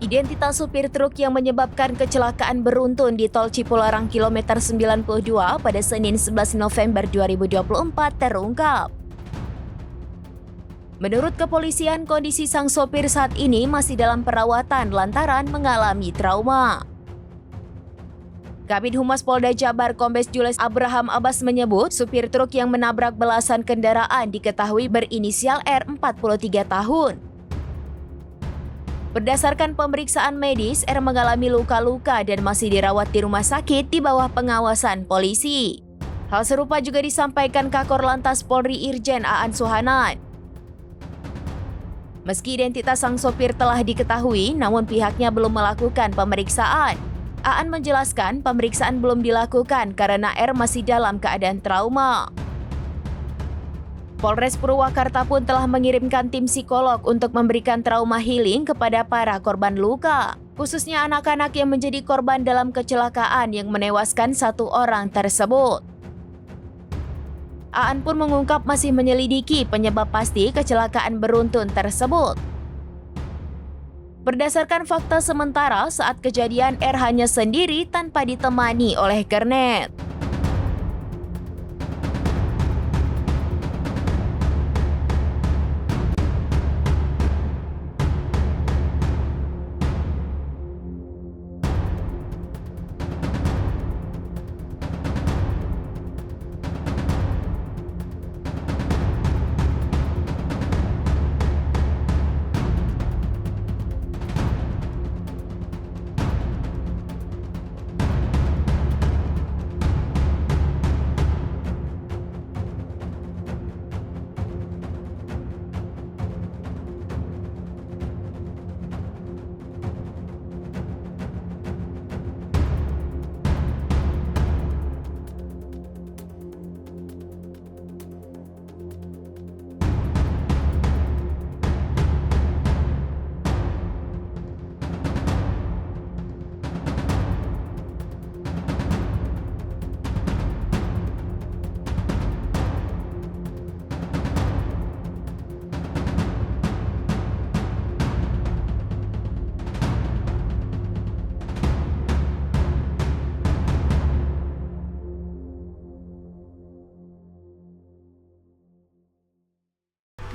Identitas supir truk yang menyebabkan kecelakaan beruntun di Tol Cipularang kilometer 92 pada Senin 11 November 2024 terungkap. Menurut kepolisian, kondisi sang sopir saat ini masih dalam perawatan lantaran mengalami trauma. Kabid Humas Polda Jabar Kombes Jules Abraham Abbas menyebut supir truk yang menabrak belasan kendaraan diketahui berinisial R 43 tahun. Berdasarkan pemeriksaan medis, R mengalami luka-luka dan masih dirawat di rumah sakit di bawah pengawasan polisi. Hal serupa juga disampaikan Kakor Lantas Polri Irjen Aan Suhanan. Meski identitas sang sopir telah diketahui, namun pihaknya belum melakukan pemeriksaan. Aan menjelaskan pemeriksaan belum dilakukan karena R masih dalam keadaan trauma. Polres Purwakarta pun telah mengirimkan tim psikolog untuk memberikan trauma healing kepada para korban luka, khususnya anak-anak yang menjadi korban dalam kecelakaan yang menewaskan satu orang tersebut. Aan pun mengungkap masih menyelidiki penyebab pasti kecelakaan beruntun tersebut. Berdasarkan fakta sementara, saat kejadian R hanya sendiri tanpa ditemani oleh kernet.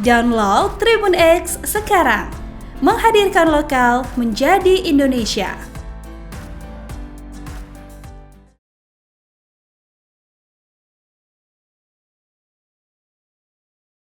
Download Tribun X sekarang, menghadirkan lokal menjadi Indonesia.